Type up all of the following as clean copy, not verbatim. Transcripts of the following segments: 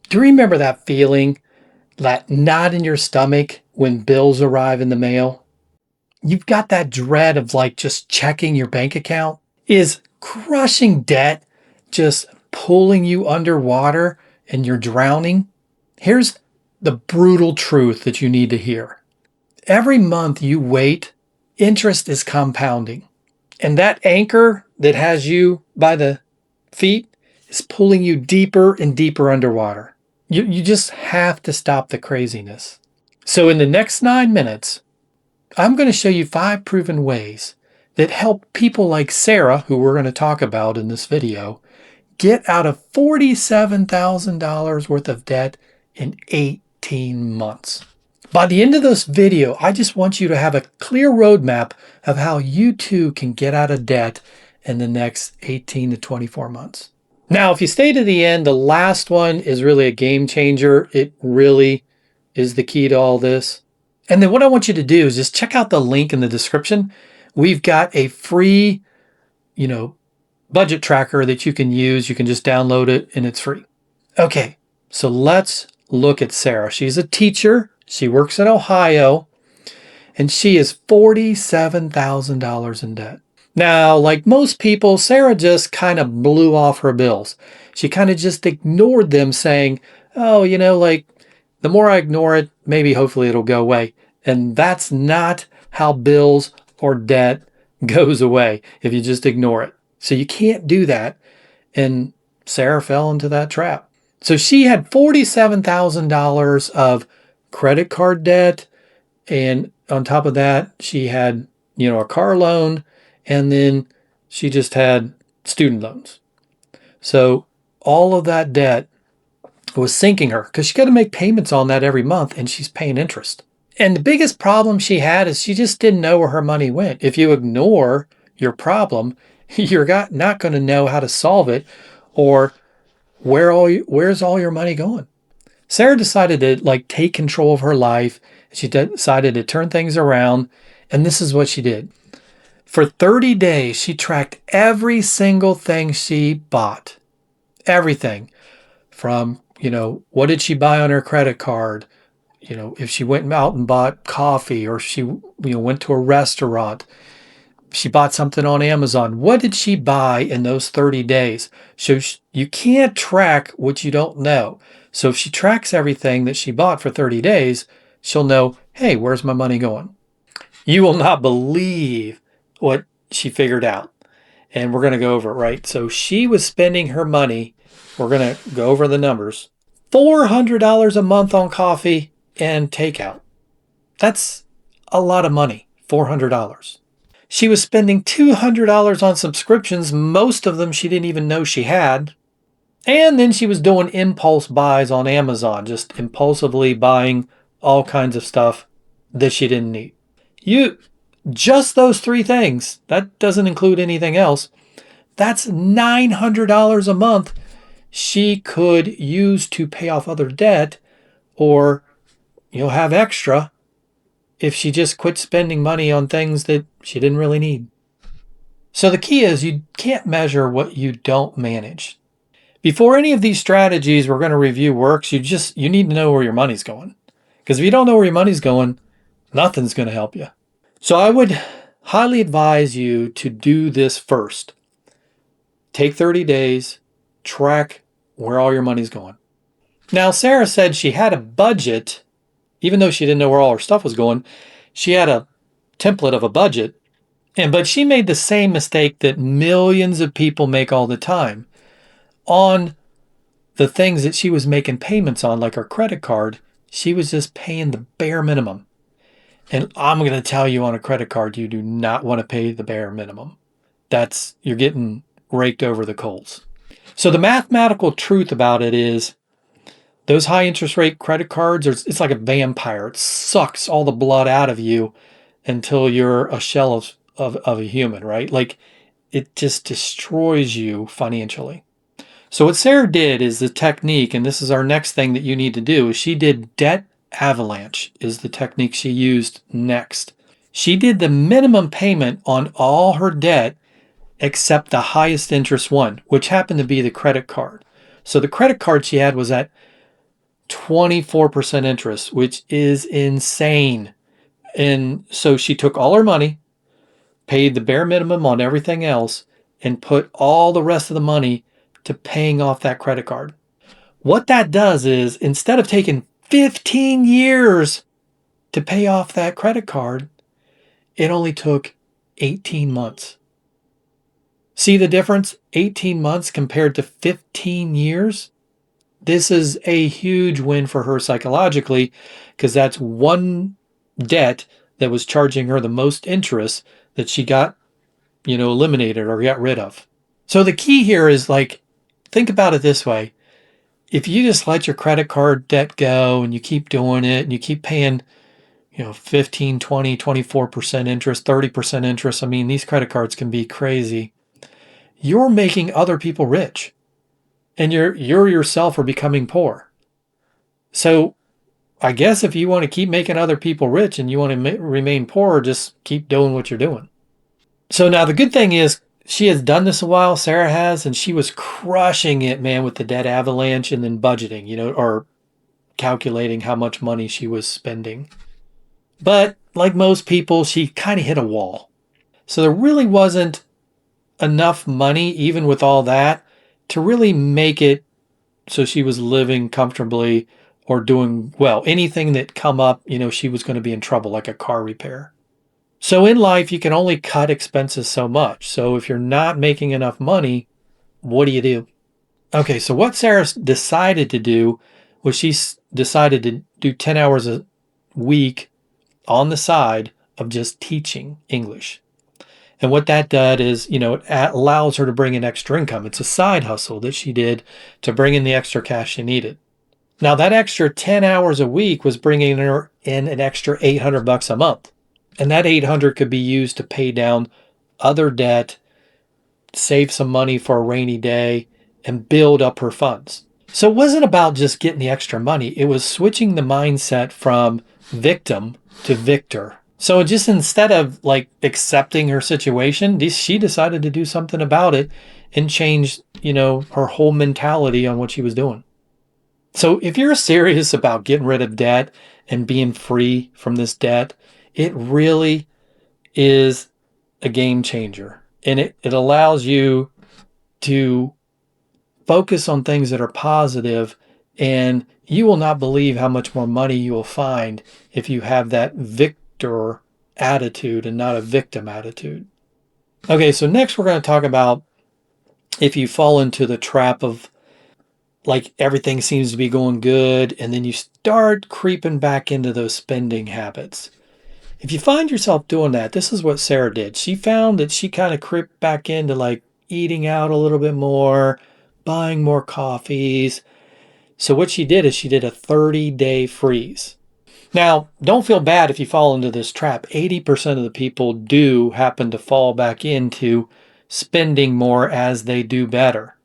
Do you remember that feeling, that knot in your stomach when bills arrive in the mail? You've got that dread of like just checking your bank account. Is crushing debt just pulling you underwater and you're drowning? Here's the brutal truth that you need to hear. Every month you wait, interest is compounding. And that anchor that has you by the feet is pulling you deeper and deeper underwater. You just have to stop the craziness. So in the next 9 minutes, I'm going to show you 5 proven ways that help people like Sarah, who we're going to talk about in this video, get out of $47,000 worth of debt in 18 months. By the end of this video, I just want you to have a clear roadmap of how you too can get out of debt in the next 18 to 24 months. Now, if you stay to the end, the last one is really a game changer. It really is the key to all this. And then what I want you to do is just check out the link in the description. We've got a free, budget tracker that you can use. You can just download it and it's free. Okay, so let's look at Sarah. She's a teacher. She works in Ohio and she is $47,000 in debt. Now, like most people, Sarah just kind of blew off her bills. She kind of just ignored them saying, oh, the more I ignore it, maybe hopefully it'll go away. And that's not how bills or debt goes away if you just ignore it. So you can't do that. And Sarah fell into that trap. So she had $47,000 of credit card debt. And on top of that, she had, a car loan. And then she just had student loans. So all of that debt was sinking her because she got to make payments on that every month and she's paying interest. And the biggest problem she had is she just didn't know where her money went. If you ignore your problem, you're not going to know how to solve it or where's all your money going. Sarah decided to take control of her life. She decided to turn things around, and this is what she did. For 30 days, she tracked every single thing she bought. Everything from, what did she buy on her credit card? If she went out and bought coffee or she, went to a restaurant, she bought something on Amazon. What did she buy in those 30 days? So you can't track what you don't know. So if she tracks everything that she bought for 30 days, she'll know, hey, where's my money going? You will not believe what she figured out. And we're going to go over it, right? So she was spending her money. We're going to go over the numbers. $400 a month on coffee and takeout. That's a lot of money, $400. She was spending $200 on subscriptions, most of them she didn't even know she had. And then she was doing impulse buys on Amazon, just impulsively buying all kinds of stuff that she didn't need. Just those 3 things, that doesn't include anything else, that's $900 a month she could use to pay off other debt or, have extra if she just quit spending money on things that she didn't really need. So the key is you can't measure what you don't manage. Before any of these strategies we're going to review works, you need to know where your money's going. Because if you don't know where your money's going, nothing's going to help you. So I would highly advise you to do this first. Take 30 days, track where all your money's going. Now, Sarah said she had a budget, even though she didn't know where all her stuff was going. She had a template of a budget, but she made the same mistake that millions of people make all the time. On the things that she was making payments on, like her credit card, she was just paying the bare minimum. And I'm going to tell you, on a credit card, you do not want to pay the bare minimum. You're getting raked over the coals. So the mathematical truth about it is those high interest rate credit cards, it's like a vampire. It sucks all the blood out of you until you're a shell of a human, right? It just destroys you financially. So what Sarah did is the technique, and this is our next thing that you need to do, is she did debt avalanche is the technique she used next. She did the minimum payment on all her debt except the highest interest one, which happened to be the credit card. So the credit card she had was at 24% interest, which is insane. And so she took all her money, paid the bare minimum on everything else, and put all the rest of the money to paying off that credit card. What that does is, instead of taking 15 years to pay off that credit card, it only took 18 months. See the difference? 18 months compared to 15 years? This is a huge win for her psychologically, because that's one debt that was charging her the most interest that she got, eliminated or got rid of. So the key here is, like, think about it this way. If you just let your credit card debt go and you keep doing it and you keep paying, 15, 20, 24% interest, 30% interest. I mean, these credit cards can be crazy. You're making other people rich, and you're yourself are becoming poor. So I guess if you want to keep making other people rich and you want to remain poor, just keep doing what you're doing. So now the good thing is, she has done this a while, Sarah has, and she was crushing it, man, with the debt avalanche and then budgeting, or calculating how much money she was spending. But like most people, she kind of hit a wall. So there really wasn't enough money, even with all that, to really make it so she was living comfortably or doing well. Anything that come up, she was going to be in trouble, like a car repair. So in life, you can only cut expenses so much. So if you're not making enough money, what do you do? Okay, so what Sarah decided to do was she decided to do 10 hours a week on the side of just teaching English. And what that did is, it allows her to bring in extra income. It's a side hustle that she did to bring in the extra cash she needed. Now, that extra 10 hours a week was bringing her in an extra $800 a month. And that 800 could be used to pay down other debt, save some money for a rainy day, and build up her funds. So it wasn't about just getting the extra money. It was switching the mindset from victim to victor. So just instead of like accepting her situation, she decided to do something about it and change, her whole mentality on what she was doing. So if you're serious about getting rid of debt and being free from this debt, it really is a game changer. And it allows you to focus on things that are positive, and you will not believe how much more money you will find if you have that victor attitude and not a victim attitude. Okay, so next we're going to talk about if you fall into the trap of, like, everything seems to be going good and then you start creeping back into those spending habits. If you find yourself doing that, this is what Sarah did. She found that she kind of crept back into, like, eating out a little bit more, buying more coffees. So what she did is she did a 30-day freeze. Now, don't feel bad if you fall into this trap. 80% of the people do happen to fall back into spending more as they do better.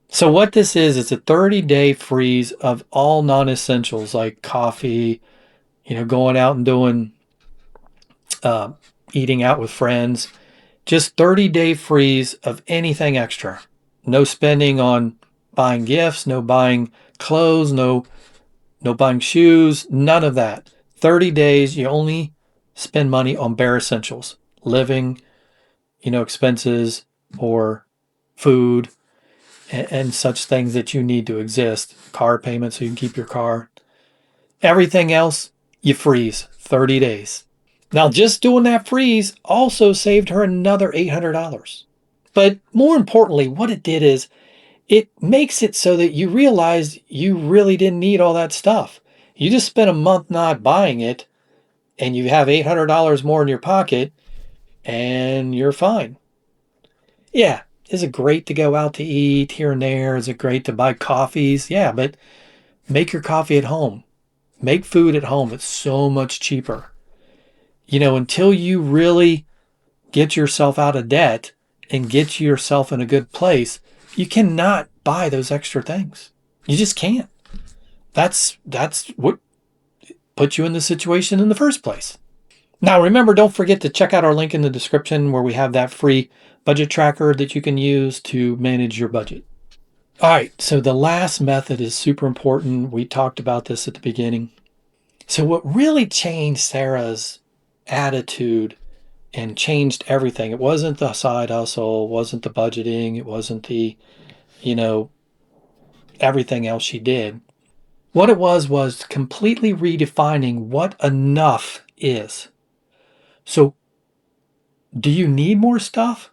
So what this is a 30-day freeze of all non-essentials like coffee, going out and doing, eating out with friends. Just 30-day freeze of anything extra. No spending on buying gifts, no buying clothes, no buying shoes, none of that. 30 days, you only spend money on bare essentials, living, expenses, or food, and such things that you need to exist. Car payments so you can keep your car. Everything else, you freeze 30 days. Now, just doing that freeze also saved her another $800. But more importantly, what it did is it makes it so that you realize you really didn't need all that stuff. You just spent a month not buying it, and you have $800 more in your pocket, and you're fine. Yeah, is it great to go out to eat here and there? Is it great to buy coffees? Yeah, but make your coffee at home. Make food at home. It's so much cheaper. Until you really get yourself out of debt and get yourself in a good place, you cannot buy those extra things. You just can't. That's what put you in the situation in the first place. Now, remember, don't forget to check out our link in the description where we have that free budget tracker that you can use to manage your budget. All right, so the last method is super important. We talked about this at the beginning. So, what really changed Sarah's attitude and changed everything, it wasn't the side hustle, it wasn't the budgeting, it wasn't the, you know, everything else she did. What it was completely redefining what enough is. So, do you need more stuff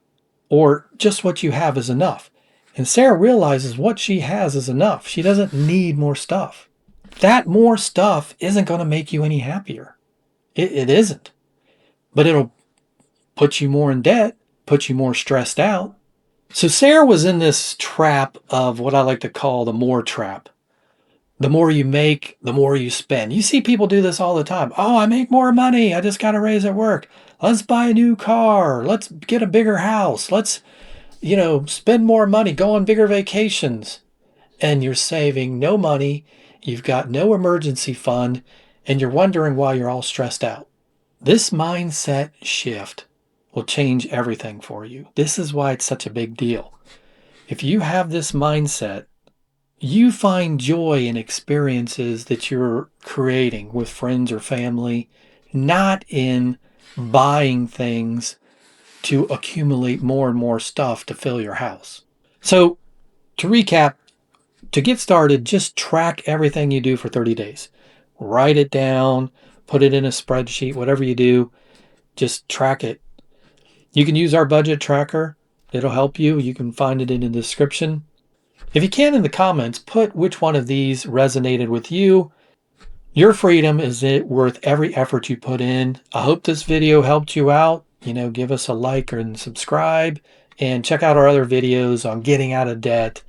or just what you have is enough? And Sarah realizes what she has is enough. She doesn't need more stuff. That more stuff isn't going to make you any happier. It isn't. But it'll put you more in debt, put you more stressed out. So Sarah was in this trap of what I like to call the more trap. The more you make, the more you spend. You see people do this all the time. Oh, I make more money. I just got a raise at work. Let's buy a new car. Let's get a bigger house. Let's, spend more money, go on bigger vacations. And you're saving no money. You've got no emergency fund, and you're wondering why you're all stressed out. This mindset shift will change everything for you. This is why it's such a big deal. If you have this mindset, you find joy in experiences that you're creating with friends or family, not in buying things to accumulate more and more stuff to fill your house. So, to recap, to get started, just track everything you do for 30 days. Write it down, put it in a spreadsheet, whatever you do, just track it. You can use our budget tracker. It'll help you. You can find it in the description. If you can, in the comments, put which one of these resonated with you. Your freedom is it worth every effort you put in. I hope this video helped you out. Give us a like and subscribe, and check out our other videos on getting out of debt